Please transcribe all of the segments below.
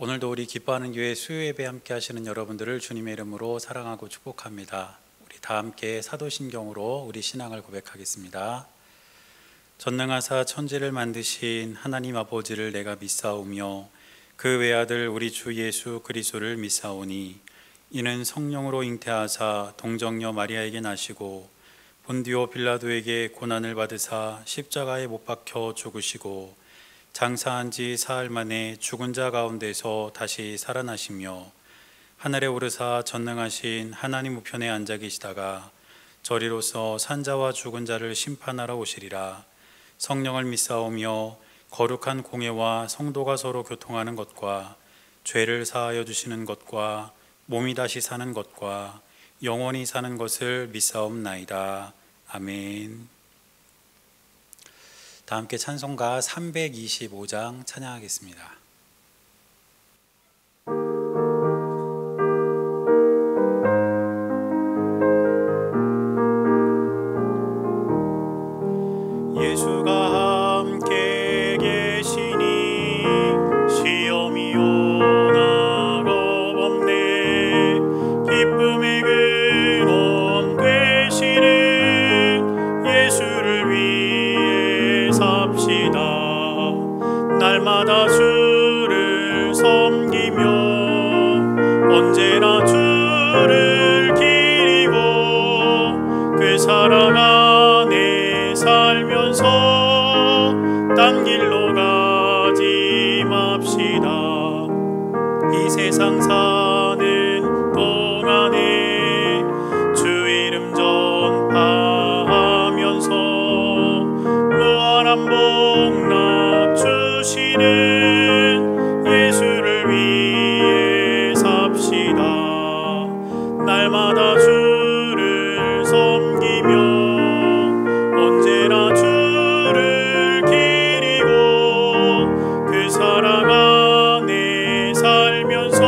오늘도 우리 기뻐하는 교회 수요예배 함께 하시는 여러분들을 주님의 이름으로 사랑하고 축복합니다. 우리 다 함께 사도신경으로 우리 신앙을 고백하겠습니다. 전능하사 천지를 만드신 하나님 아버지를 내가 믿사오며 그 외아들 우리 주 예수 그리스도를 믿사오니 이는 성령으로 잉태하사 동정녀 마리아에게 나시고 본디오 빌라도에게 고난을 받으사 십자가에 못 박혀 죽으시고 장사한 지 사흘 만에 죽은 자 가운데서 다시 살아나시며 하늘에 오르사 전능하신 하나님 우편에 앉아 계시다가 저리로서 산자와 죽은 자를 심판하러 오시리라. 성령을 믿사오며 거룩한 공예와 성도가 서로 교통하는 것과 죄를 사하여 주시는 것과 몸이 다시 사는 것과 영원히 사는 것을 믿사옵나이다. 아멘. 다 함께 찬송가 325장 찬양하겠습니다. 예수가 함께 계시니 시험이 오나 겁없네. 기쁨의 근원 되시는 예수를 위해 삽시다. 날마다 주를 섬기며 언제나 주를 기리고 그 사랑 안에 살면서 딴 길로 가지 맙시다. 이 세상 사는 동안에 주 이름 전파하면서 무한한 복락 주시는 예수를 위해 삽시다. 날마다 주를 섬기며 언제나 주를 기리고 그 사랑 안에 살면서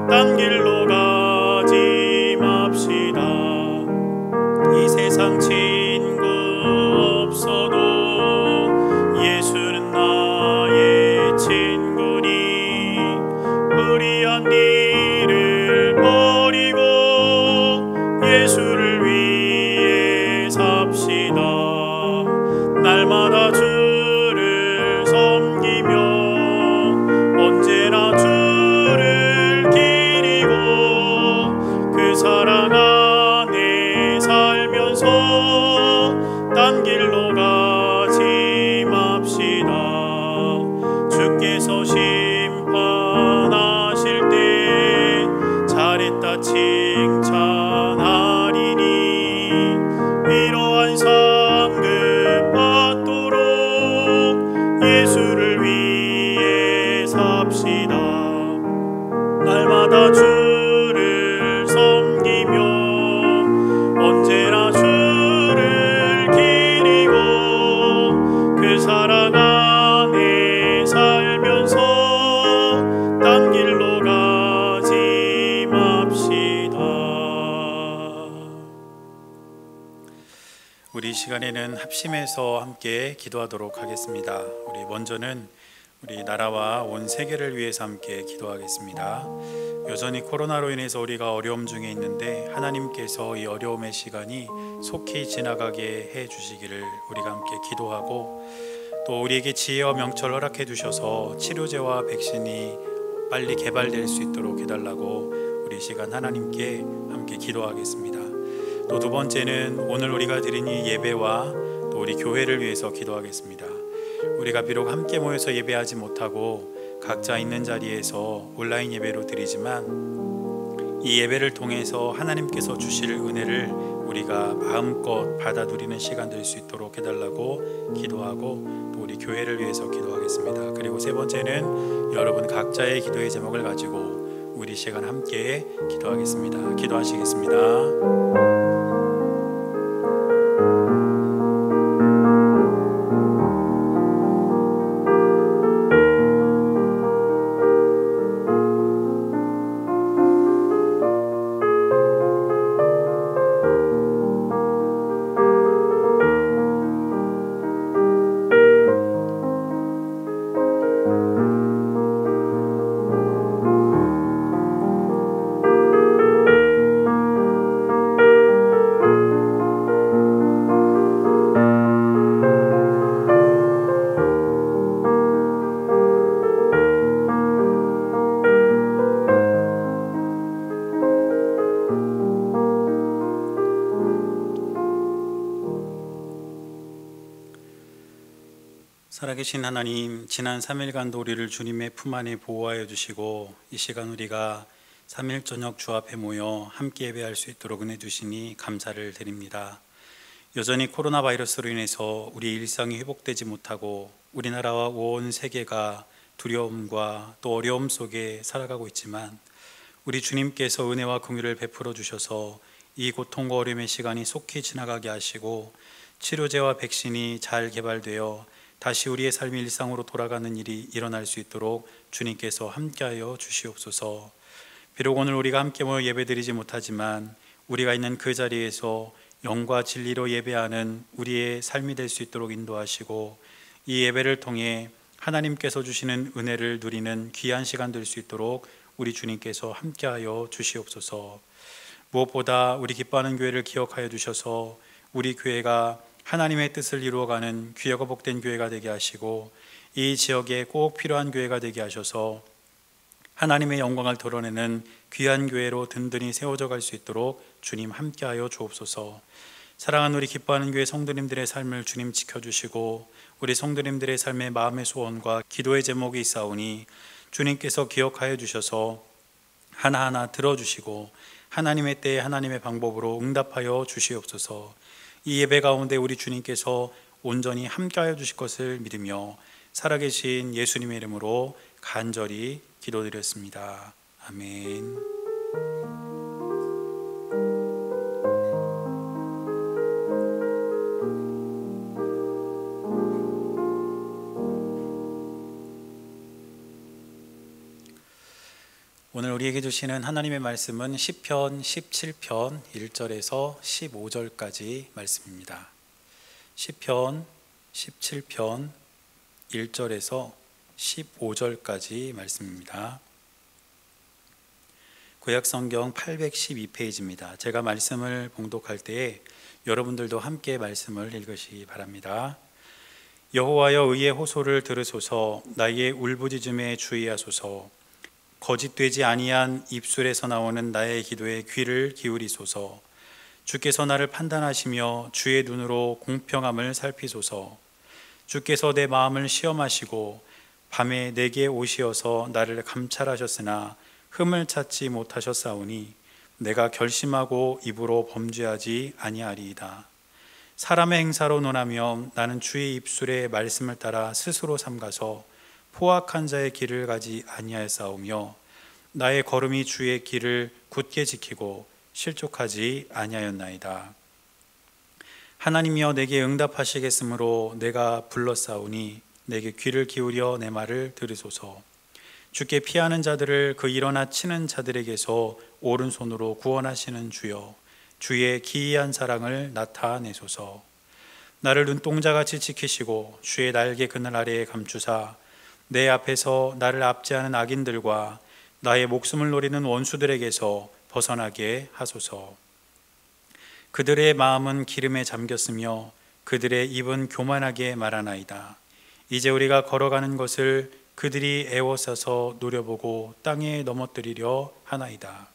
딴 길로 가지 맙시다. 이 세상 친구 없어도 예수는 나의 친구니 불의한 일을 버리고 예수를 위해 삽시다. 날마다 주를 섬기며 언제나 주를 기리고 그 사랑 안에 살면서 딴 길로 가지 맙시다. 주께서 심판하실 때 잘했다 칭찬하리니 이러한 상급 받도록 예수를 위해 삽시다. 날마다 주를 섬기며 언제나 주를 기리고 그 사랑 안에 살면서 딴 길로 가지 맙시다. 우리 시간에는 합심해서 함께 기도하도록 하겠습니다. 우리 먼저는 우리 나라와 온 세계를 위해서 함께 기도하겠습니다. 여전히 코로나로 인해서 우리가 어려움 중에 있는데 하나님께서 이 어려움의 시간이 속히 지나가게 해 주시기를 우리가 함께 기도하고, 또 우리에게 지혜와 명철을 허락해 주셔서 치료제와 백신이 빨리 개발될 수 있도록 해달라고 우리 시간 하나님께 함께 기도하겠습니다. 또 두 번째는 오늘 우리가 드린 이 예배와 또 우리 교회를 위해서 기도하겠습니다. 우리가 비록 함께 모여서 예배하지 못하고 각자 있는 자리에서 온라인 예배로 드리지만 이 예배를 통해서 하나님께서 주실 은혜를 우리가 마음껏 받아 누리는 시간 될 수 있도록 해달라고 기도하고, 또 우리 교회를 위해서 기도하겠습니다. 그리고 세 번째는 여러분 각자의 기도의 제목을 가지고 우리 시간 함께 기도하겠습니다. 기도하시겠습니다. 살아계신 하나님, 지난 3일간도 우리를 주님의 품 안에 보호하여 주시고 이 시간 우리가 3일 저녁 주 앞에 모여 함께 예배할 수 있도록 은혜 주시니 감사를 드립니다. 여전히 코로나 바이러스로 인해서 우리 일상이 회복되지 못하고 우리나라와 온 세계가 두려움과 또 어려움 속에 살아가고 있지만 우리 주님께서 은혜와 긍휼을 베풀어 주셔서 이 고통과 어려움의 시간이 속히 지나가게 하시고 치료제와 백신이 잘 개발되어 다시 우리의 삶이 일상으로 돌아가는 일이 일어날 수 있도록 주님께서 함께하여 주시옵소서. 비록 오늘 우리가 함께 모여 예배드리지 못하지만 우리가 있는 그 자리에서 영과 진리로 예배하는 우리의 삶이 될 수 있도록 인도하시고 이 예배를 통해 하나님께서 주시는 은혜를 누리는 귀한 시간 될 수 있도록 우리 주님께서 함께하여 주시옵소서. 무엇보다 우리 기뻐하는 교회를 기억하여 주셔서 우리 교회가 하나님의 뜻을 이루어가는 귀하고 복된 교회가 되게 하시고 이 지역에 꼭 필요한 교회가 되게 하셔서 하나님의 영광을 드러내는 귀한 교회로 든든히 세워져 갈 수 있도록 주님 함께하여 주옵소서. 사랑하는 우리 기뻐하는 교회 성도님들의 삶을 주님 지켜주시고 우리 성도님들의 삶의 마음의 소원과 기도의 제목이 있사오니 주님께서 기억하여 주셔서 하나하나 들어주시고 하나님의 때에 하나님의 방법으로 응답하여 주시옵소서. 이 예배 가운데 우리 주님께서 온전히 함께하여 주실 것을 믿으며 살아계신 예수님의 이름으로 간절히 기도드렸습니다. 아멘. 오늘 우리에게 주시는 하나님의 말씀은 시편 17편 1절에서 15절까지 말씀입니다. 시편 17편 1절에서 15절까지 말씀입니다. 구약성경 812페이지입니다. 제가 말씀을 봉독할 때에 여러분들도 함께 말씀을 읽으시기 바랍니다. 여호와여, 의의 호소를 들으소서. 나의 울부짖음에 주의하소서. 거짓되지 아니한 입술에서 나오는 나의 기도에 귀를 기울이소서. 주께서 나를 판단하시며 주의 눈으로 공평함을 살피소서. 주께서 내 마음을 시험하시고 밤에 내게 오시어서 나를 감찰하셨으나 흠을 찾지 못하셨사오니 내가 결심하고 입으로 범죄하지 아니하리이다. 사람의 행사로 논하며 나는 주의 입술의 말씀을 따라 스스로 삼가서 포악한 자의 길을 가지 아니하였사오며 나의 걸음이 주의 길을 굳게 지키고 실족하지 아니하였나이다. 하나님이여, 내게 응답하시겠으므로 내가 불렀사오니 내게 귀를 기울여 내 말을 들으소서. 주께 피하는 자들을 그 일어나 치는 자들에게서 오른손으로 구원하시는 주여, 주의 기이한 사랑을 나타내소서. 나를 눈동자같이 지키시고 주의 날개 그늘 아래에 감추사 내 앞에서 나를 압제하는 악인들과 나의 목숨을 노리는 원수들에게서 벗어나게 하소서. 그들의 마음은 기름에 잠겼으며 그들의 입은 교만하게 말하나이다. 이제 우리가 걸어가는 것을 그들이 애워싸서 노려보고 땅에 넘어뜨리려 하나이다.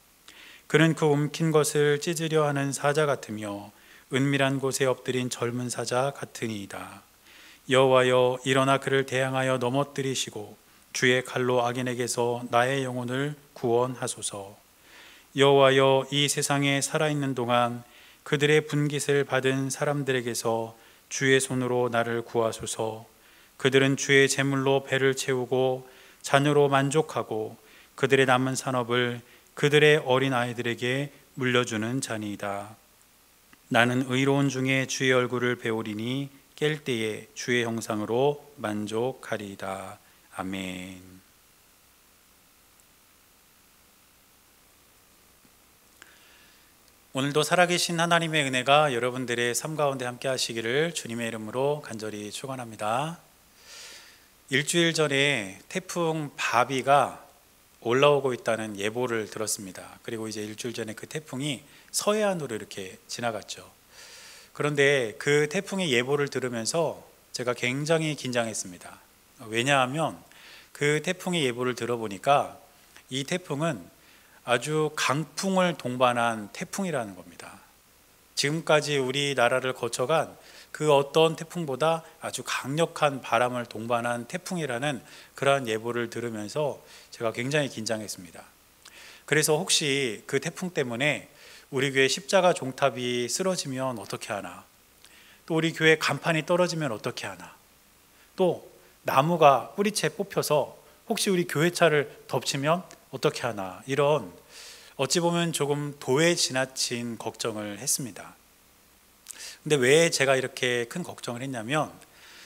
그는 그 움킨 것을 찢으려 하는 사자 같으며 은밀한 곳에 엎드린 젊은 사자 같으니이다. 여호와여, 일어나 그를 대항하여 넘어뜨리시고 주의 칼로 악인에게서 나의 영혼을 구원하소서. 여호와여, 이 세상에 살아있는 동안 그들의 분깃을 받은 사람들에게서 주의 손으로 나를 구하소서. 그들은 주의 제물로 배를 채우고 자녀로 만족하고 그들의 남은 산업을 그들의 어린 아이들에게 물려주는 자니이다. 나는 의로운 중에 주의 얼굴을 배우리니 깰 때에 주의 형상으로 만족하리이다. 아멘. 오늘도 살아계신 하나님의 은혜가 여러분들의 삶 가운데 함께 하시기를 주님의 이름으로 간절히 축원합니다. 일주일 전에 태풍 바비가 올라오고 있다는 예보를 들었습니다. 그리고 이제 일주일 전에 그 태풍이 서해안으로 이렇게 지나갔죠. 그런데 그 태풍의 예보를 들으면서 제가 굉장히 긴장했습니다. 왜냐하면 그 태풍의 예보를 들어보니까 이 태풍은 아주 강풍을 동반한 태풍이라는 겁니다. 지금까지 우리나라를 거쳐간 그 어떤 태풍보다 아주 강력한 바람을 동반한 태풍이라는 그러한 예보를 들으면서 제가 굉장히 긴장했습니다. 그래서 혹시 그 태풍 때문에 우리 교회 십자가 종탑이 쓰러지면 어떻게 하나, 또 우리 교회 간판이 떨어지면 어떻게 하나, 또 나무가 뿌리채 뽑혀서 혹시 우리 교회차를 덮치면 어떻게 하나, 이런 어찌 보면 조금 도에 지나친 걱정을 했습니다. 근데 왜 제가 이렇게 큰 걱정을 했냐면,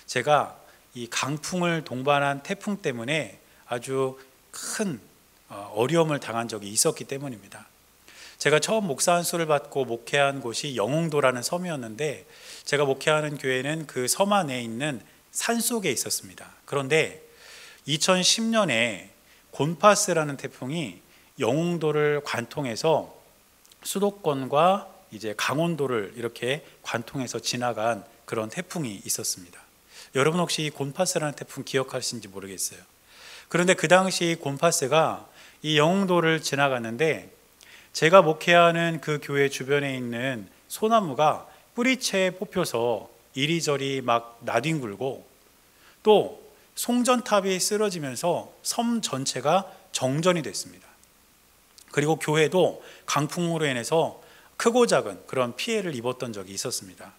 제가 이 강풍을 동반한 태풍 때문에 아주 큰 어려움을 당한 적이 있었기 때문입니다. 제가 처음 목사 안수를 받고 목회한 곳이 영흥도라는 섬이었는데, 제가 목회하는 교회는 그 섬 안에 있는 산속에 있었습니다. 그런데 2010년에 곤파스라는 태풍이 영흥도를 관통해서 수도권과 이제 강원도를 이렇게 관통해서 지나간 그런 태풍이 있었습니다. 여러분 혹시 이 곤파스라는 태풍 기억하시는지 모르겠어요. 그런데 그 당시 곤파스가 이 영흥도를 지나갔는데, 제가 목회하는 그 교회 주변에 있는 소나무가 뿌리채 뽑혀서 이리저리 막 나뒹굴고, 또 송전탑이 쓰러지면서 섬 전체가 정전이 됐습니다. 그리고 교회도 강풍으로 인해서 크고 작은 그런 피해를 입었던 적이 있었습니다.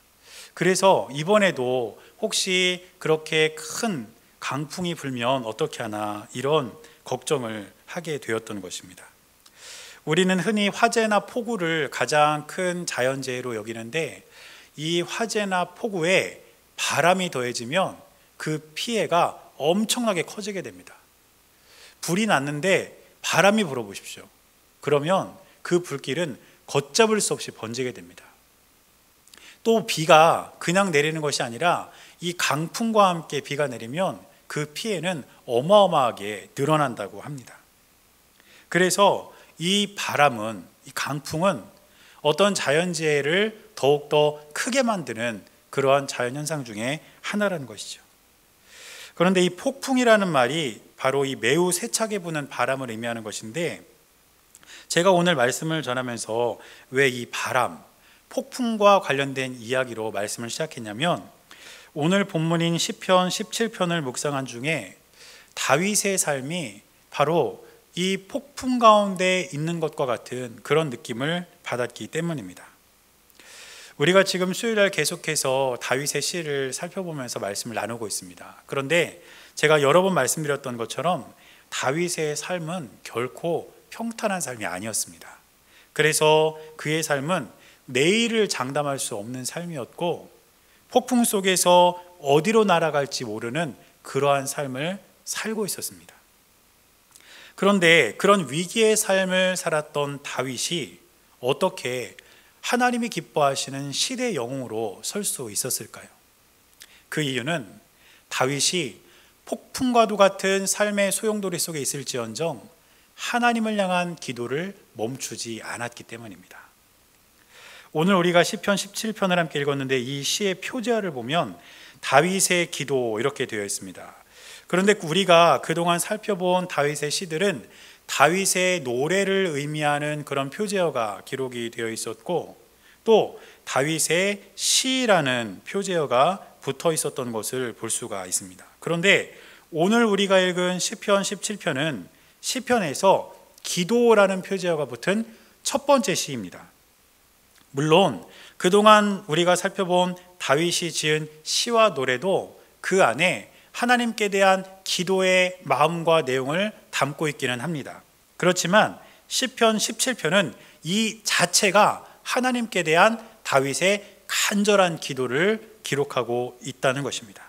그래서 이번에도 혹시 그렇게 큰 강풍이 불면 어떻게 하나, 이런 걱정을 하게 되었던 것입니다. 우리는 흔히 화재나 폭우를 가장 큰 자연재해로 여기는데, 이 화재나 폭우에 바람이 더해지면 그 피해가 엄청나게 커지게 됩니다. 불이 났는데 바람이 불어보십시오. 그러면 그 불길은 걷잡을 수 없이 번지게 됩니다. 또 비가 그냥 내리는 것이 아니라 이 강풍과 함께 비가 내리면 그 피해는 어마어마하게 늘어난다고 합니다. 그래서 이 바람은, 이 강풍은 어떤 자연재해를 더욱더 크게 만드는 그러한 자연현상 중에 하나라는 것이죠. 그런데 이 폭풍이라는 말이 바로 이 매우 세차게 부는 바람을 의미하는 것인데, 제가 오늘 말씀을 전하면서 왜 이 바람, 폭풍과 관련된 이야기로 말씀을 시작했냐면, 오늘 본문인 시편 17편을 묵상한 중에 다윗의 삶이 바로 이 폭풍 가운데 있는 것과 같은 그런 느낌을 받았기 때문입니다. 우리가 지금 수요일날 계속해서 다윗의 시를 살펴보면서 말씀을 나누고 있습니다. 그런데 제가 여러 번 말씀드렸던 것처럼 다윗의 삶은 결코 평탄한 삶이 아니었습니다. 그래서 그의 삶은 내일을 장담할 수 없는 삶이었고, 폭풍 속에서 어디로 날아갈지 모르는 그러한 삶을 살고 있었습니다. 그런데 그런 위기의 삶을 살았던 다윗이 어떻게 하나님이 기뻐하시는 시대 영웅으로 설 수 있었을까요? 그 이유는 다윗이 폭풍과도 같은 삶의 소용돌이 속에 있을지언정 하나님을 향한 기도를 멈추지 않았기 때문입니다. 오늘 우리가 시편 17편을 함께 읽었는데, 이 시의 표제어를 보면 다윗의 기도 이렇게 되어 있습니다. 그런데 우리가 그동안 살펴본 다윗의 시들은 다윗의 노래를 의미하는 그런 표제어가 기록이 되어 있었고, 또 다윗의 시라는 표제어가 붙어 있었던 것을 볼 수가 있습니다. 그런데 오늘 우리가 읽은 시편 17편은 시편에서 기도라는 표제어가 붙은 첫 번째 시입니다. 물론 그동안 우리가 살펴본 다윗이 지은 시와 노래도 그 안에 하나님께 대한 기도의 마음과 내용을 담고 있기는 합니다. 그렇지만 시편 17편은 이 자체가 하나님께 대한 다윗의 간절한 기도를 기록하고 있다는 것입니다.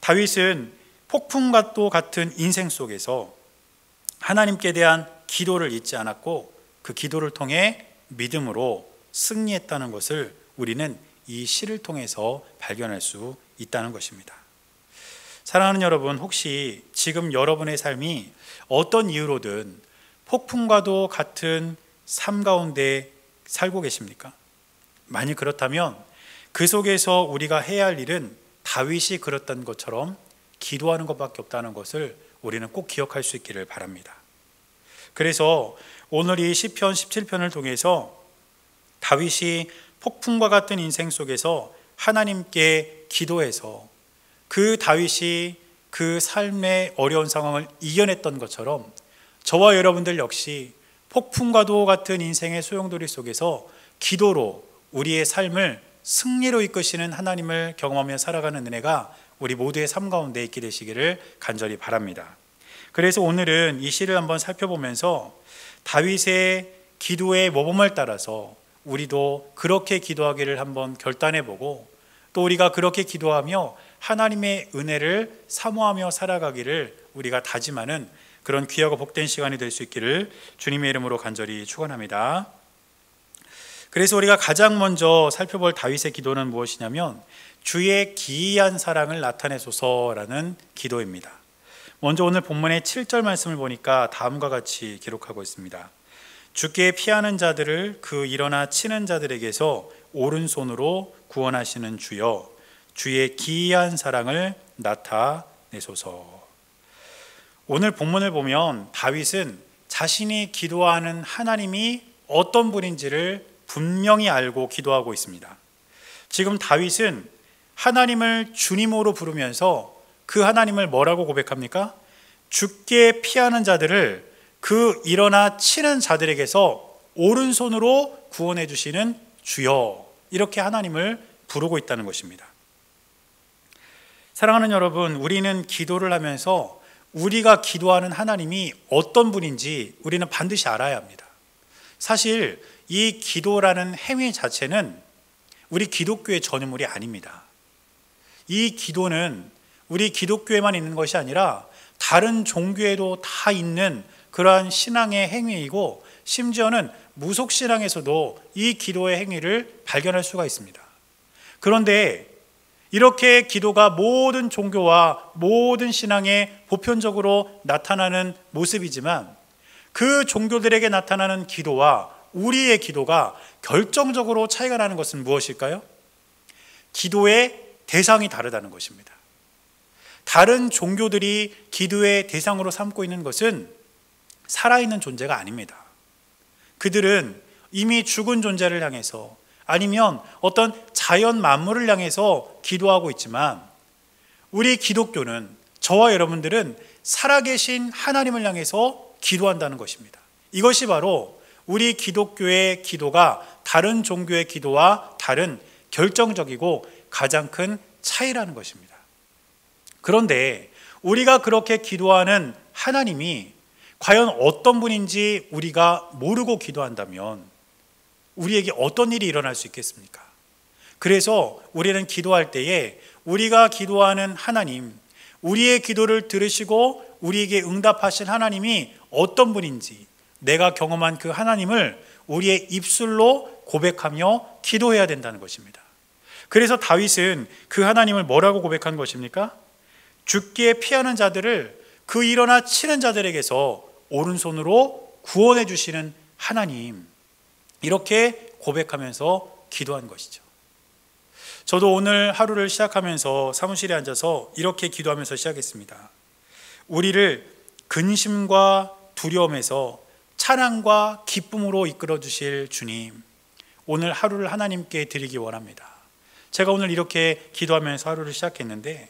다윗은 폭풍과 또 같은 인생 속에서 하나님께 대한 기도를 잊지 않았고, 그 기도를 통해 믿음으로 승리했다는 것을 우리는 이 시를 통해서 발견할 수 있다는 것입니다. 사랑하는 여러분, 혹시 지금 여러분의 삶이 어떤 이유로든 폭풍과도 같은 삶 가운데 살고 계십니까? 만일 그렇다면 그 속에서 우리가 해야 할 일은 다윗이 그랬던 것처럼 기도하는 것밖에 없다는 것을 우리는 꼭 기억할 수 있기를 바랍니다. 그래서 오늘 이 시편 17편을 통해서 다윗이 폭풍과 같은 인생 속에서 하나님께 기도해서 그 다윗이 그 삶의 어려운 상황을 이겨냈던 것처럼 저와 여러분들 역시 폭풍과도 같은 인생의 소용돌이 속에서 기도로 우리의 삶을 승리로 이끄시는 하나님을 경험하며 살아가는 은혜가 우리 모두의 삶 가운데 있게 되시기를 간절히 바랍니다. 그래서 오늘은 이 시를 한번 살펴보면서 다윗의 기도의 모범을 따라서 우리도 그렇게 기도하기를 한번 결단해보고 또 우리가 그렇게 기도하며 하나님의 은혜를 사모하며 살아가기를 우리가 다짐하는 그런 귀하고 복된 시간이 될 수 있기를 주님의 이름으로 간절히 축원합니다. 그래서 우리가 가장 먼저 살펴볼 다윗의 기도는 무엇이냐면 주의 기이한 사랑을 나타내소서라는 기도입니다. 먼저 오늘 본문의 7절 말씀을 보니까 다음과 같이 기록하고 있습니다. 주께 피하는 자들을 그 일어나 치는 자들에게서 오른손으로 구원하시는 주여, 주의 기이한 사랑을 나타내소서. 오늘 본문을 보면 다윗은 자신이 기도하는 하나님이 어떤 분인지를 분명히 알고 기도하고 있습니다. 지금 다윗은 하나님을 주님으로 부르면서 그 하나님을 뭐라고 고백합니까? 주께 피하는 자들을 그 일어나 치는 자들에게서 오른손으로 구원해 주시는 주여, 이렇게 하나님을 부르고 있다는 것입니다. 사랑하는 여러분, 우리는 기도를 하면서 우리가 기도하는 하나님이 어떤 분인지 우리는 반드시 알아야 합니다. 사실 이 기도라는 행위 자체는 우리 기독교의 전유물이 아닙니다. 이 기도는 우리 기독교에만 있는 것이 아니라 다른 종교에도 다 있는 그러한 신앙의 행위이고, 심지어는 무속신앙에서도 이 기도의 행위를 발견할 수가 있습니다. 그런데 이렇게 기도가 모든 종교와 모든 신앙에 보편적으로 나타나는 모습이지만 그 종교들에게 나타나는 기도와 우리의 기도가 결정적으로 차이가 나는 것은 무엇일까요? 기도의 대상이 다르다는 것입니다. 다른 종교들이 기도의 대상으로 삼고 있는 것은 살아있는 존재가 아닙니다. 그들은 이미 죽은 존재를 향해서 아니면 어떤 자연 만물을 향해서 기도하고 있지만 우리 기독교는, 저와 여러분들은 살아계신 하나님을 향해서 기도한다는 것입니다. 이것이 바로 우리 기독교의 기도가 다른 종교의 기도와 다른 결정적이고 가장 큰 차이라는 것입니다. 그런데 우리가 그렇게 기도하는 하나님이 과연 어떤 분인지 우리가 모르고 기도한다면 우리에게 어떤 일이 일어날 수 있겠습니까? 그래서 우리는 기도할 때에 우리가 기도하는 하나님, 우리의 기도를 들으시고 우리에게 응답하신 하나님이 어떤 분인지, 내가 경험한 그 하나님을 우리의 입술로 고백하며 기도해야 된다는 것입니다. 그래서 다윗은 그 하나님을 뭐라고 고백한 것입니까? 죽기에 피하는 자들을 그 일어나 치는 자들에게서 오른손으로 구원해 주시는 하나님, 이렇게 고백하면서 기도한 것이죠. 저도 오늘 하루를 시작하면서 사무실에 앉아서 이렇게 기도하면서 시작했습니다. 우리를 근심과 두려움에서 찬양과 기쁨으로 이끌어 주실 주님, 오늘 하루를 하나님께 드리기 원합니다. 제가 오늘 이렇게 기도하면서 하루를 시작했는데,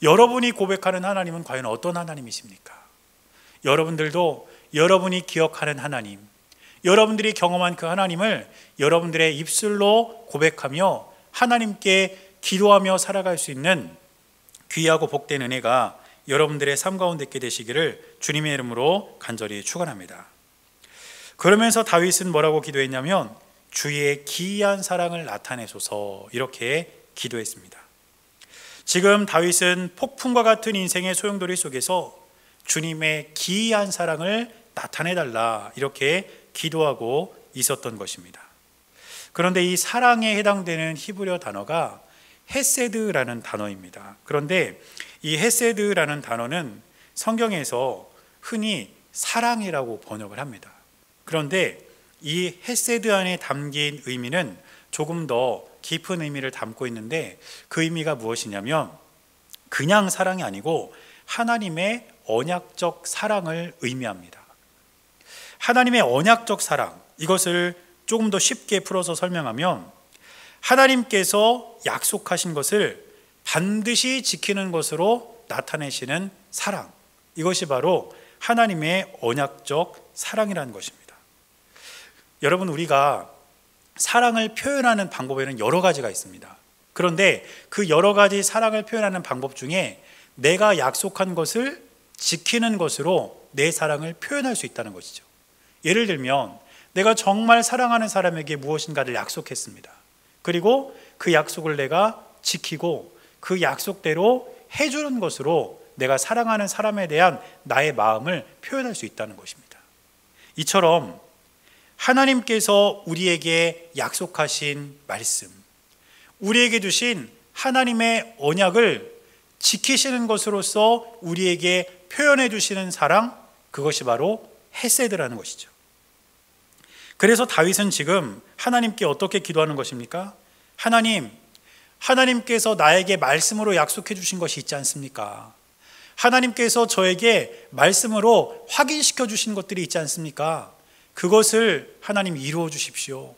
여러분이 고백하는 하나님은 과연 어떤 하나님이십니까? 여러분들도 여러분이 기억하는 하나님, 여러분들이 경험한 그 하나님을 여러분들의 입술로 고백하며 하나님께 기도하며 살아갈 수 있는 귀하고 복된 은혜가 여러분들의 삶 가운데 있게 되시기를 주님의 이름으로 간절히 축원합니다. 그러면서 다윗은 뭐라고 기도했냐면 주의 기이한 사랑을 나타내소서, 이렇게 기도했습니다. 지금 다윗은 폭풍과 같은 인생의 소용돌이 속에서 주님의 기이한 사랑을 나타내달라, 이렇게 기도하고 있었던 것입니다. 그런데 이 사랑에 해당되는 히브리어 단어가 헤세드라는 단어입니다. 그런데 이 헤세드라는 단어는 성경에서 흔히 사랑이라고 번역을 합니다. 그런데 이 헤세드 안에 담긴 의미는 조금 더 깊은 의미를 담고 있는데, 그 의미가 무엇이냐면 그냥 사랑이 아니고 하나님의 언약적 사랑을 의미합니다. 하나님의 언약적 사랑, 이것을 조금 더 쉽게 풀어서 설명하면 하나님께서 약속하신 것을 반드시 지키는 것으로 나타내시는 사랑, 이것이 바로 하나님의 언약적 사랑이라는 것입니다. 여러분, 우리가 사랑을 표현하는 방법에는 여러 가지가 있습니다. 그런데 그 여러 가지 사랑을 표현하는 방법 중에 내가 약속한 것을 지키는 것으로 내 사랑을 표현할 수 있다는 것이죠. 예를 들면 내가 정말 사랑하는 사람에게 무엇인가를 약속했습니다. 그리고 그 약속을 내가 지키고 그 약속대로 해주는 것으로 내가 사랑하는 사람에 대한 나의 마음을 표현할 수 있다는 것입니다. 이처럼 하나님께서 우리에게 약속하신 말씀, 우리에게 주신 하나님의 언약을 지키시는 것으로서 우리에게 표현해 주시는 사랑, 그것이 바로 헤세드라는 것이죠. 그래서 다윗은 지금 하나님께 어떻게 기도하는 것입니까? 하나님께서 나에게 말씀으로 약속해 주신 것이 있지 않습니까? 하나님께서 저에게 말씀으로 확인시켜 주신 것들이 있지 않습니까? 그것을 하나님 이루어 주십시오.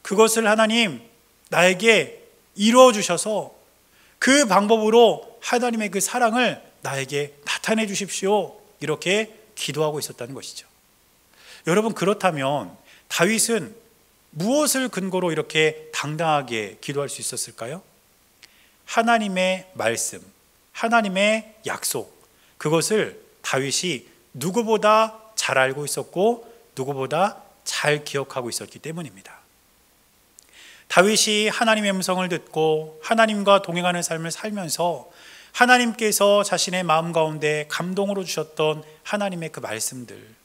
그것을 하나님 나에게 이루어 주셔서 그 방법으로 하나님의 그 사랑을 나에게 나타내 주십시오. 이렇게 기도하고 있었다는 것이죠. 여러분, 그렇다면 다윗은 무엇을 근거로 이렇게 당당하게 기도할 수 있었을까요? 하나님의 말씀, 하나님의 약속, 그것을 다윗이 누구보다 잘 알고 있었고 누구보다 잘 기억하고 있었기 때문입니다. 다윗이 하나님의 음성을 듣고 하나님과 동행하는 삶을 살면서 하나님께서 자신의 마음 가운데 감동으로 주셨던 하나님의 그 말씀들,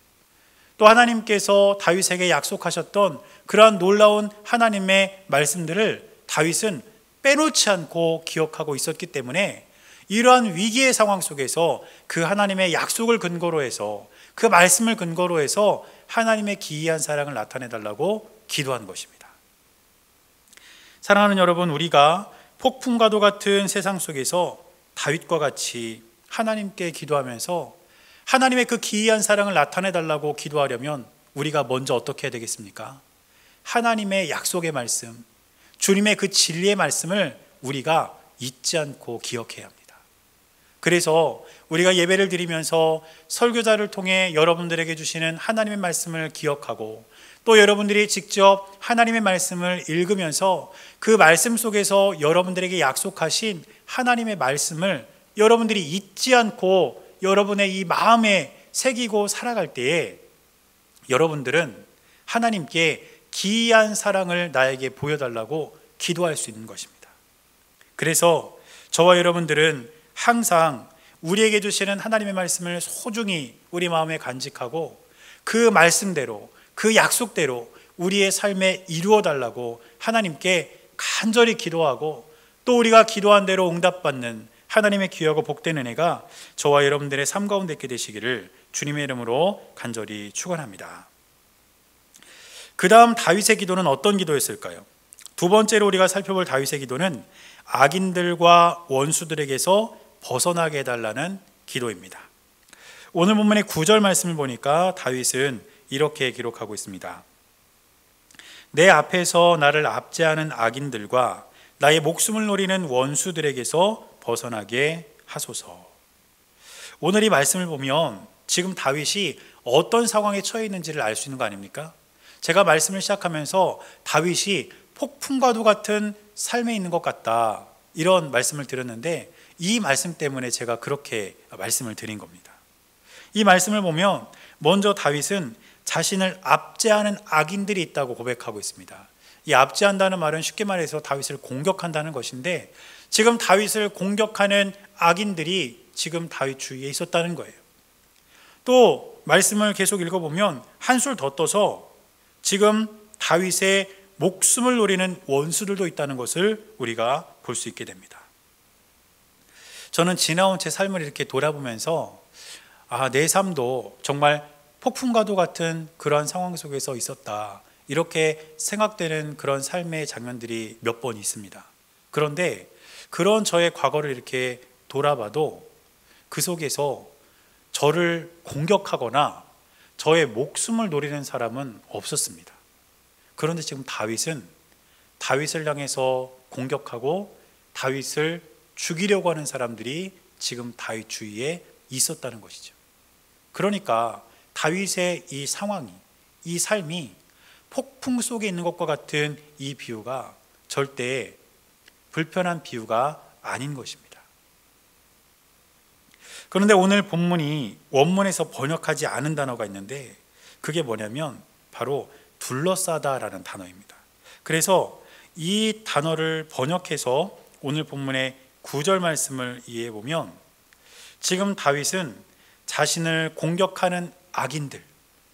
또 하나님께서 다윗에게 약속하셨던 그러한 놀라운 하나님의 말씀들을 다윗은 빼놓지 않고 기억하고 있었기 때문에 이러한 위기의 상황 속에서 그 하나님의 약속을 근거로 해서, 그 말씀을 근거로 해서 하나님의 기이한 사랑을 나타내 달라고 기도한 것입니다. 사랑하는 여러분, 우리가 폭풍과도 같은 세상 속에서 다윗과 같이 하나님께 기도하면서 하나님의 그 기이한 사랑을 나타내 달라고 기도하려면 우리가 먼저 어떻게 해야 되겠습니까? 하나님의 약속의 말씀, 주님의 그 진리의 말씀을 우리가 잊지 않고 기억해야 합니다. 그래서 우리가 예배를 드리면서 설교자를 통해 여러분들에게 주시는 하나님의 말씀을 기억하고, 또 여러분들이 직접 하나님의 말씀을 읽으면서 그 말씀 속에서 여러분들에게 약속하신 하나님의 말씀을 여러분들이 잊지 않고 여러분의 이 마음에 새기고 살아갈 때에 여러분들은 하나님께 기이한 사랑을 나에게 보여달라고 기도할 수 있는 것입니다. 그래서 저와 여러분들은 항상 우리에게 주시는 하나님의 말씀을 소중히 우리 마음에 간직하고 그 말씀대로, 그 약속대로 우리의 삶에 이루어 달라고 하나님께 간절히 기도하고, 또 우리가 기도한 대로 응답받는 하나님의 귀하고 복된 은혜가 저와 여러분들의 삶 가운데 있게 되시기를 주님의 이름으로 간절히 축원합니다. 그 다음 다윗의 기도는 어떤 기도였을까요? 두 번째로 우리가 살펴볼 다윗의 기도는 악인들과 원수들에게서 벗어나게 해달라는 기도입니다. 오늘 본문의 9절 말씀을 보니까 다윗은 이렇게 기록하고 있습니다. 내 앞에서 나를 압제하는 악인들과 나의 목숨을 노리는 원수들에게서 벗어나게 하소서. 오늘 이 말씀을 보면 지금 다윗이 어떤 상황에 처해 있는지를 알 수 있는 거 아닙니까? 제가 말씀을 시작하면서 다윗이 폭풍과도 같은 삶에 있는 것 같다, 이런 말씀을 드렸는데 이 말씀 때문에 제가 그렇게 말씀을 드린 겁니다. 이 말씀을 보면 먼저 다윗은 자신을 압제하는 악인들이 있다고 고백하고 있습니다. 이 압제한다는 말은 쉽게 말해서 다윗을 공격한다는 것인데, 지금 다윗을 공격하는 악인들이 지금 다윗 주위에 있었다는 거예요. 또 말씀을 계속 읽어보면 한술 더 떠서 지금 다윗의 목숨을 노리는 원수들도 있다는 것을 우리가 볼 수 있게 됩니다. 저는 지나온 제 삶을 이렇게 돌아보면서 내 삶도 정말 폭풍과도 같은 그런 상황 속에서 있었다, 이렇게 생각되는 그런 삶의 장면들이 몇 번 있습니다. 그런데 그런 저의 과거를 이렇게 돌아봐도 그 속에서 저를 공격하거나 저의 목숨을 노리는 사람은 없었습니다. 그런데 지금 다윗은 다윗을 향해서 공격하고 다윗을 죽이려고 하는 사람들이 지금 다윗 주위에 있었다는 것이죠. 그러니까 다윗의 이 상황이, 이 삶이 폭풍 속에 있는 것과 같은 이 비유가 절대 불편한 비유가 아닌 것입니다. 그런데 오늘 본문이 원문에서 번역하지 않은 단어가 있는데 그게 뭐냐면 바로 둘러싸다라는 단어입니다. 그래서 이 단어를 번역해서 오늘 본문의 9절 말씀을 이해해 보면 지금 다윗은 자신을 공격하는 악인들,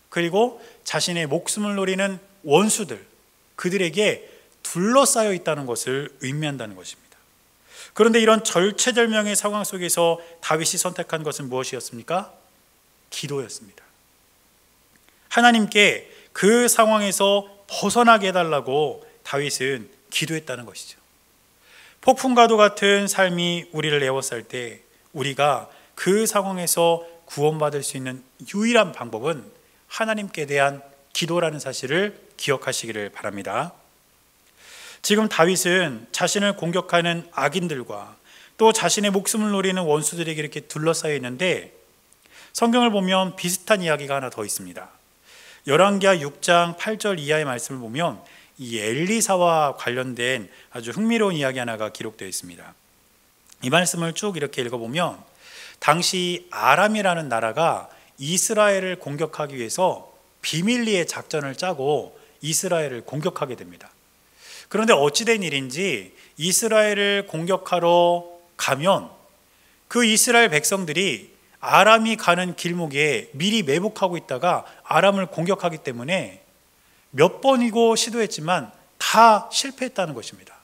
그리고 자신의 목숨을 노리는 원수들, 그들에게 둘러싸여 있다는 것을 의미한다는 것입니다. 그런데 이런 절체절명의 상황 속에서 다윗이 선택한 것은 무엇이었습니까? 기도였습니다. 하나님께 그 상황에서 벗어나게 해달라고 다윗은 기도했다는 것이죠. 폭풍과도 같은 삶이 우리를 에워쌀 때 우리가 그 상황에서 구원받을 수 있는 유일한 방법은 하나님께 대한 기도라는 사실을 기억하시기를 바랍니다. 지금 다윗은 자신을 공격하는 악인들과 또 자신의 목숨을 노리는 원수들에게 이렇게 둘러싸여 있는데 성경을 보면 비슷한 이야기가 하나 더 있습니다. 열왕기하 6장 8절 이하의 말씀을 보면 이 엘리사와 관련된 아주 흥미로운 이야기 하나가 기록되어 있습니다. 이 말씀을 쭉 이렇게 읽어보면 당시 아람이라는 나라가 이스라엘을 공격하기 위해서 비밀리에 작전을 짜고 이스라엘을 공격하게 됩니다. 그런데 어찌된 일인지 이스라엘을 공격하러 가면 그 이스라엘 백성들이 아람이 가는 길목에 미리 매복하고 있다가 아람을 공격하기 때문에 몇 번이고 시도했지만 다 실패했다는 것입니다.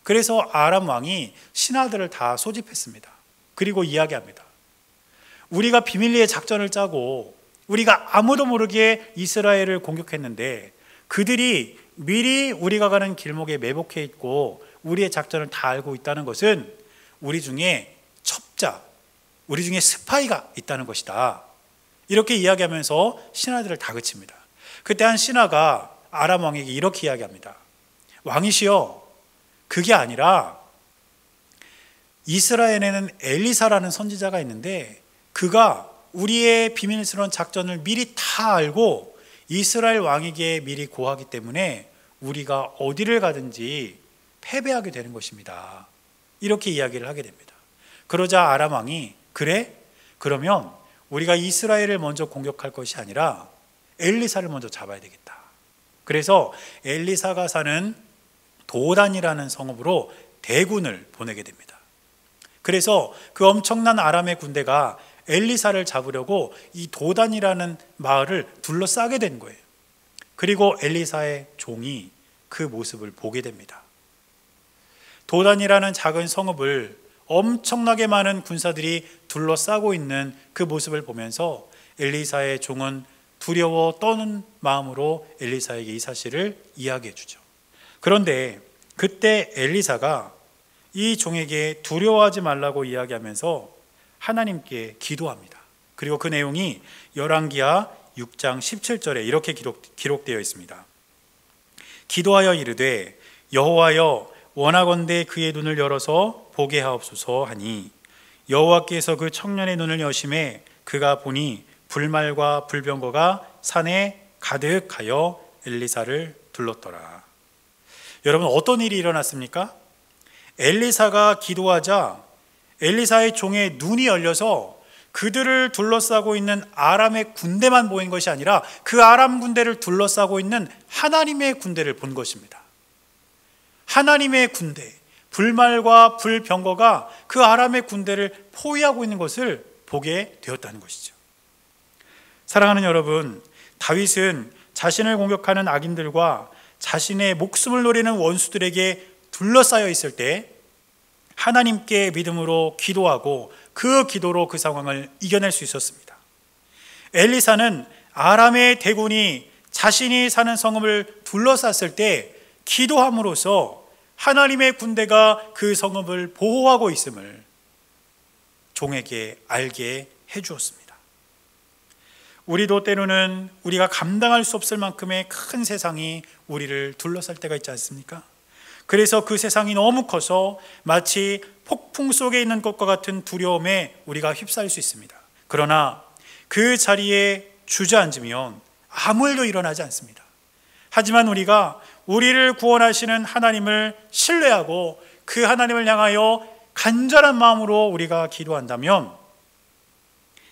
그래서 아람 왕이 신하들을 다 소집했습니다. 그리고 이야기합니다. 우리가 비밀리에 작전을 짜고 우리가 아무도 모르게 이스라엘을 공격했는데 그들이 미리 우리가 가는 길목에 매복해 있고 우리의 작전을 다 알고 있다는 것은 우리 중에 첩자, 우리 중에 스파이가 있다는 것이다. 이렇게 이야기하면서 신하들을 다그칩니다. 그때 한 신하가 아람 왕에게 이렇게 이야기합니다. 왕이시여, 그게 아니라 이스라엘에는 엘리사라는 선지자가 있는데 그가 우리의 비밀스러운 작전을 미리 다 알고 이스라엘 왕에게 미리 고하기 때문에 우리가 어디를 가든지 패배하게 되는 것입니다. 이렇게 이야기를 하게 됩니다. 그러자 아람 왕이 그래? 그러면 우리가 이스라엘을 먼저 공격할 것이 아니라 엘리사를 먼저 잡아야 되겠다. 그래서 엘리사가 사는 도단이라는 성읍으로 대군을 보내게 됩니다. 그래서 그 엄청난 아람의 군대가 엘리사를 잡으려고 이 도단이라는 마을을 둘러싸게 된 거예요. 그리고 엘리사의 종이 그 모습을 보게 됩니다. 도단이라는 작은 성읍을 엄청나게 많은 군사들이 둘러싸고 있는 그 모습을 보면서 엘리사의 종은 두려워 떠는 마음으로 엘리사에게 이 사실을 이야기해 주죠. 그런데 그때 엘리사가 이 종에게 두려워하지 말라고 이야기하면서 하나님께 기도합니다. 그리고 그 내용이 열왕기하 6장 17절에 이렇게 기록되어 있습니다. 기도하여 이르되 여호와여 원하건대 그의 눈을 열어서 보게 하옵소서 하니 여호와께서 그 청년의 눈을 여심해 그가 보니 불말과 불병거가 산에 가득하여 엘리사를 둘렀더라. 여러분, 어떤 일이 일어났습니까? 엘리사가 기도하자 엘리사의 종의 눈이 열려서 그들을 둘러싸고 있는 아람의 군대만 보인 것이 아니라 그 아람 군대를 둘러싸고 있는 하나님의 군대를 본 것입니다. 하나님의 군대, 불말과 불병거가 그 아람의 군대를 포위하고 있는 것을 보게 되었다는 것이죠. 사랑하는 여러분, 다윗은 자신을 공격하는 악인들과 자신의 목숨을 노리는 원수들에게 둘러싸여 있을 때 하나님께 믿음으로 기도하고 그 기도로 그 상황을 이겨낼 수 있었습니다. 엘리사는 아람의 대군이 자신이 사는 성읍을 둘러쌌을 때 기도함으로써 하나님의 군대가 그 성읍을 보호하고 있음을 종에게 알게 해주었습니다. 우리도 때로는 우리가 감당할 수 없을 만큼의 큰 세상이 우리를 둘러쌀 때가 있지 않습니까? 그래서 그 세상이 너무 커서 마치 폭풍 속에 있는 것과 같은 두려움에 우리가 휩싸일 수 있습니다. 그러나 그 자리에 주저앉으면 아무 일도 일어나지 않습니다. 하지만 우리가 우리를 구원하시는 하나님을 신뢰하고 그 하나님을 향하여 간절한 마음으로 우리가 기도한다면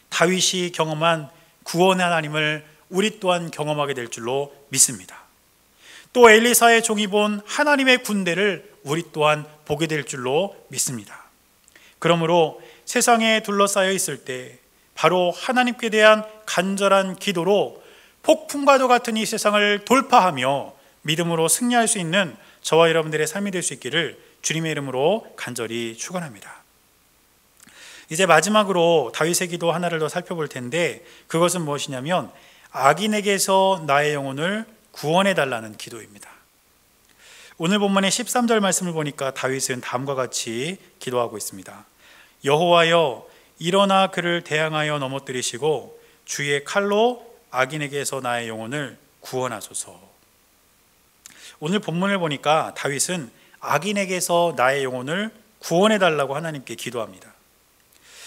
다윗이 경험한 구원의 하나님을 우리 또한 경험하게 될 줄로 믿습니다. 또 엘리사의 종이 본 하나님의 군대를 우리 또한 보게 될 줄로 믿습니다. 그러므로 세상에 둘러싸여 있을 때 바로 하나님께 대한 간절한 기도로 폭풍과도 같은 이 세상을 돌파하며 믿음으로 승리할 수 있는 저와 여러분들의 삶이 될 수 있기를 주님의 이름으로 간절히 축원합니다. 이제 마지막으로 다윗의 기도 하나를 더 살펴볼 텐데, 그것은 무엇이냐면 악인에게서 나의 영혼을 구원해 달라는 기도입니다. 오늘 본문의 13절 말씀을 보니까 다윗은 다음과 같이 기도하고 있습니다. 여호와여, 일어나 그를 대항하여 넘어뜨리시고 주의 칼로 악인에게서 나의 영혼을 구원하소서. 오늘 본문을 보니까 다윗은 악인에게서 나의 영혼을 구원해 달라고 하나님께 기도합니다.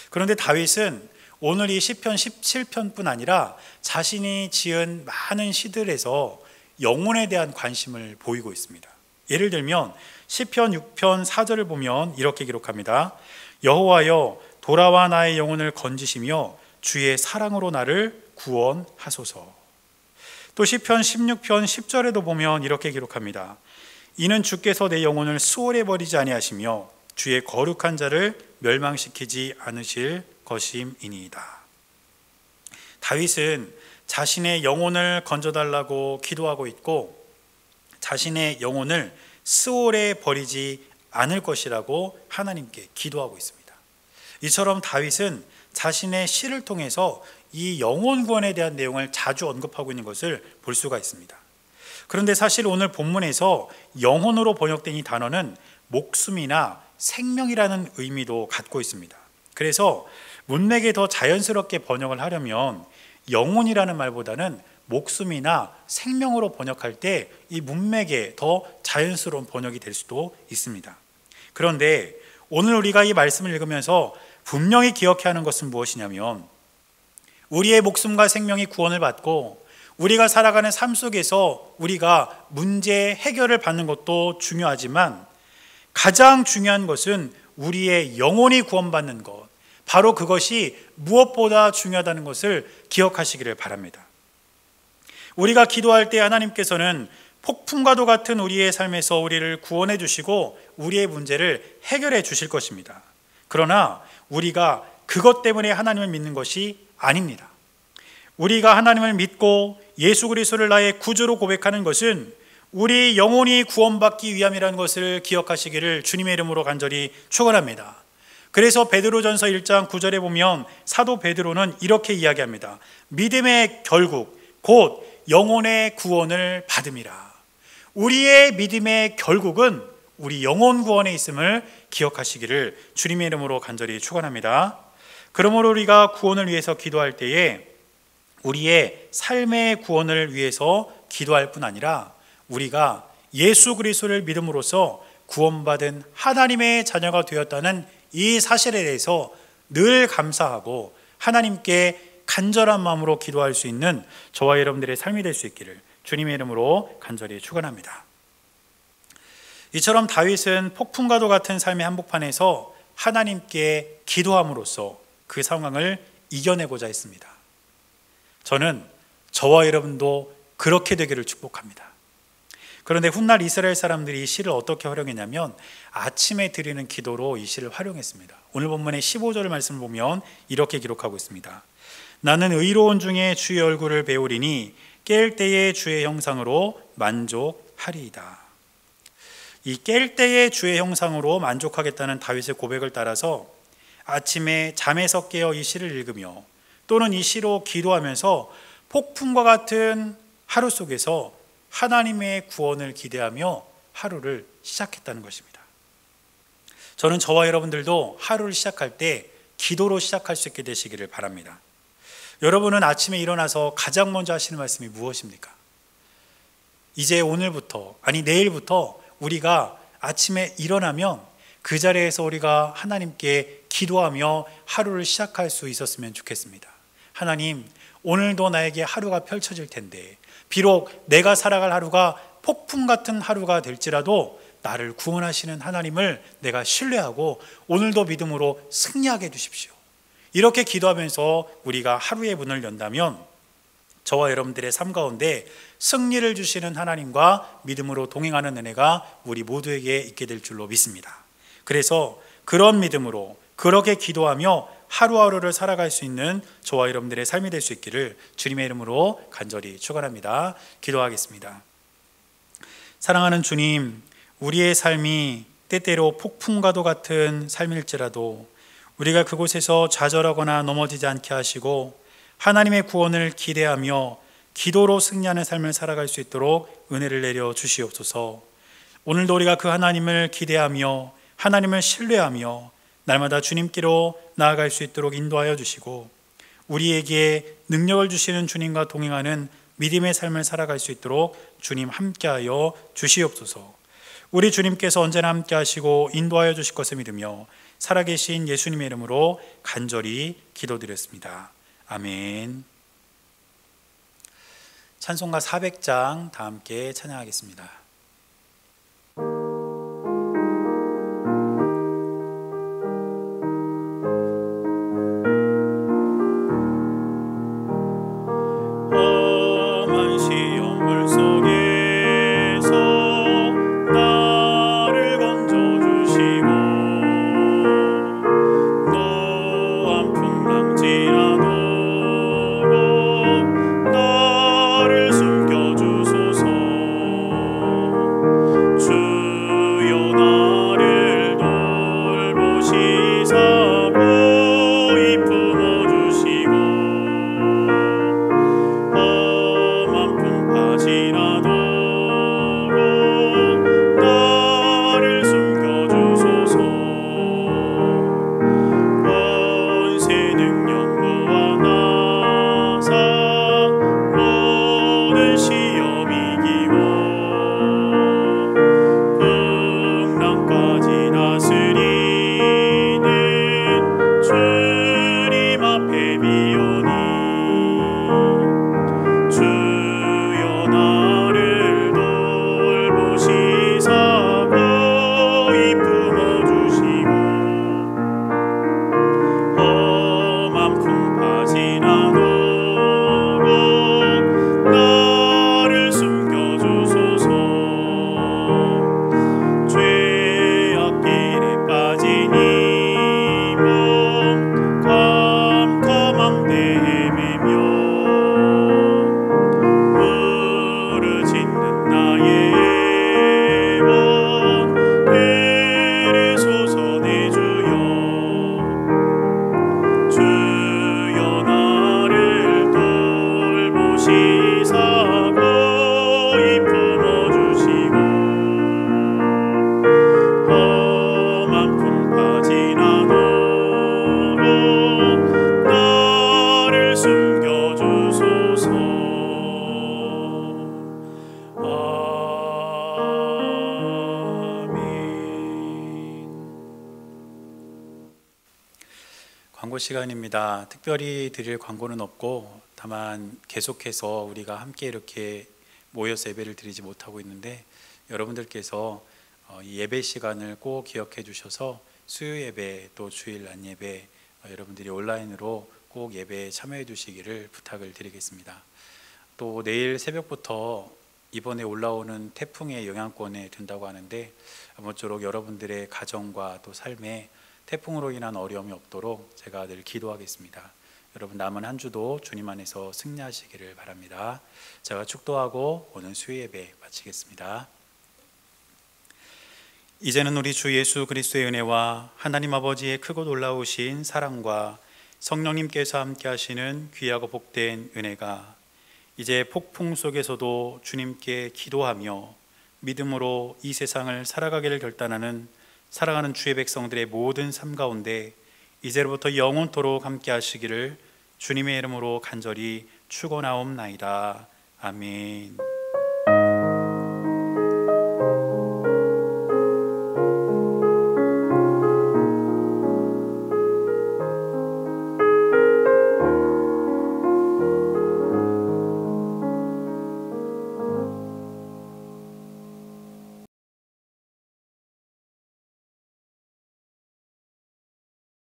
그런데 다윗은 오늘 이 시편 17편뿐 아니라 자신이 지은 많은 시들에서 영혼에 대한 관심을 보이고 있습니다. 예를 들면 시편 6편 4절을 보면 이렇게 기록합니다. 여호와여, 돌아와 나의 영혼을 건지시며 주의 사랑으로 나를 구원하소서. 또 시편 16편 10절에도 보면 이렇게 기록합니다. 이는 주께서 내 영혼을 수월해 버리지 아니하시며 주의 거룩한 자를 멸망시키지 않으실 것임이니이다. 다윗은 자신의 영혼을 건져달라고 기도하고 있고 자신의 영혼을 수월해 버리지 않을 것이라고 하나님께 기도하고 있습니다. 이처럼 다윗은 자신의 시를 통해서 이 영혼 구원에 대한 내용을 자주 언급하고 있는 것을 볼 수가 있습니다. 그런데 사실 오늘 본문에서 영혼으로 번역된 이 단어는 목숨이나 생명이라는 의미도 갖고 있습니다. 그래서 문맥에 더 자연스럽게 번역을 하려면 영혼이라는 말보다는 목숨이나 생명으로 번역할 때 이 문맥에 더 자연스러운 번역이 될 수도 있습니다. 그런데 오늘 우리가 이 말씀을 읽으면서 분명히 기억해야 하는 것은 무엇이냐면 우리의 목숨과 생명이 구원을 받고 우리가 살아가는 삶 속에서 우리가 문제 해결을 받는 것도 중요하지만 가장 중요한 것은 우리의 영혼이 구원받는 것, 바로 그것이 무엇보다 중요하다는 것을 기억하시기를 바랍니다. 우리가 기도할 때 하나님께서는 폭풍과도 같은 우리의 삶에서 우리를 구원해 주시고 우리의 문제를 해결해 주실 것입니다. 그러나 우리가 그것 때문에 하나님을 믿는 것이 아닙니다. 우리가 하나님을 믿고 예수 그리스도를 나의 구주로 고백하는 것은 우리 영혼이 구원받기 위함이라는 것을 기억하시기를 주님의 이름으로 간절히 축원합니다. 그래서 베드로전서 1장 9절에 보면 사도 베드로는 이렇게 이야기합니다. 믿음의 결국 곧 영혼의 구원을 받음이라. 우리의 믿음의 결국은 우리 영혼 구원에 있음을 기억하시기를 주님의 이름으로 간절히 축원합니다. 그러므로 우리가 구원을 위해서 기도할 때에 우리의 삶의 구원을 위해서 기도할 뿐 아니라 우리가 예수 그리스도를 믿음으로써 구원받은 하나님의 자녀가 되었다는 이 사실에 대해서 늘 감사하고 하나님께 간절한 마음으로 기도할 수 있는 저와 여러분들의 삶이 될 수 있기를 주님의 이름으로 간절히 축원합니다. 이처럼 다윗은 폭풍과도 같은 삶의 한복판에서 하나님께 기도함으로써 그 상황을 이겨내고자 했습니다. 저는 저와 여러분도 그렇게 되기를 축복합니다. 그런데 훗날 이스라엘 사람들이 이 시를 어떻게 활용했냐면 아침에 드리는 기도로 이 시를 활용했습니다. 오늘 본문의 15절 말씀을 보면 이렇게 기록하고 있습니다. 나는 의로운 중에 주의 얼굴을 배우리니 깰 때의 주의 형상으로 만족하리이다. 이 깰 때의 주의 형상으로 만족하겠다는 다윗의 고백을 따라서 아침에 잠에서 깨어 이 시를 읽으며 또는 이 시로 기도하면서 폭풍과 같은 하루 속에서 하나님의 구원을 기대하며 하루를 시작했다는 것입니다. 저는 저와 여러분들도 하루를 시작할 때 기도로 시작할 수 있게 되시기를 바랍니다. 여러분은 아침에 일어나서 가장 먼저 하시는 말씀이 무엇입니까? 이제 오늘부터, 아니 내일부터 우리가 아침에 일어나면 그 자리에서 우리가 하나님께 기도하며 하루를 시작할 수 있었으면 좋겠습니다. 하나님, 오늘도 나에게 하루가 펼쳐질 텐데 비록 내가 살아갈 하루가 폭풍 같은 하루가 될지라도 나를 구원하시는 하나님을 내가 신뢰하고 오늘도 믿음으로 승리하게 해주십시오. 이렇게 기도하면서 우리가 하루의 문을 연다면 저와 여러분들의 삶 가운데 승리를 주시는 하나님과 믿음으로 동행하는 은혜가 우리 모두에게 있게 될 줄로 믿습니다. 그래서 그런 믿음으로 그렇게 기도하며 하루하루를 살아갈 수 있는 저와 여러분들의 삶이 될 수 있기를 주님의 이름으로 간절히 축원합니다. 기도하겠습니다. 사랑하는 주님, 우리의 삶이 때때로 폭풍과도 같은 삶일지라도 우리가 그곳에서 좌절하거나 넘어지지 않게 하시고 하나님의 구원을 기대하며 기도로 승리하는 삶을 살아갈 수 있도록 은혜를 내려 주시옵소서. 오늘도 우리가 그 하나님을 기대하며 하나님을 신뢰하며 날마다 주님께로 나아갈 수 있도록 인도하여 주시고 우리에게 능력을 주시는 주님과 동행하는 믿음의 삶을 살아갈 수 있도록 주님 함께하여 주시옵소서. 우리 주님께서 언제나 함께하시고 인도하여 주실 것을 믿으며 살아계신 예수님의 이름으로 간절히 기도드렸습니다. 아멘. 찬송가 400장 다 함께 찬양하겠습니다. 험한 시험물 속에서 나를 건져주시고 또한 풍랑 지나도록 나를 숨겨주소서. 주여 나를 돌보시사 고이 품어주시고 험한 풍파 지나도록 나를 숨겨주소서. 권세 능력 무한하사 모든 시험 이기고 풍랑까지 다스리는 주님 앞에 비오니 주여 나를 돌보시사 고이 품어주시고 험한 풍파 지나도록 나를 숨겨주소서. 죄악길에 빠진 이 몸 캄캄한 데 헤매며 부르짖는 나의 원 들으소서. 내 주여 주여 나를 돌보시사 고이 품어주시고 험한 풍파 지나도록 나를 숨겨주소서. 아멘. 광고 시간입니다. 특별히 드릴 광고는 없고 다만 계속해서 우리가 함께 이렇게 모여서 예배를 드리지 못하고 있는데 여러분들께서 이 예배 시간을 꼭 기억해 주셔서 수요 예배 또 주일 낮 예배 여러분들이 온라인으로 꼭 예배에 참여해 주시기를 부탁을 드리겠습니다. 또 내일 새벽부터 이번에 올라오는 태풍의 영향권에 든다고 하는데 아무쪼록 여러분들의 가정과 또 삶에 태풍으로 인한 어려움이 없도록 제가 늘 기도하겠습니다. 여러분 남은 한 주도 주님 안에서 승리하시기를 바랍니다. 제가 축도하고 오늘 수요 예배 마치겠습니다. 이제는 우리 주 예수 그리스도의 은혜와 하나님 아버지의 크고 놀라우신 사랑과 성령님께서 함께 하시는 귀하고 복된 은혜가 이제 폭풍 속에서도 주님께 기도하며 믿음으로 이 세상을 살아가기를 결단하는 사랑하는 주의 백성들의 모든 삶 가운데 이제로부터 영원토록 함께 하시기를 주님의 이름으로 간절히 축원하옵나이다. 아멘.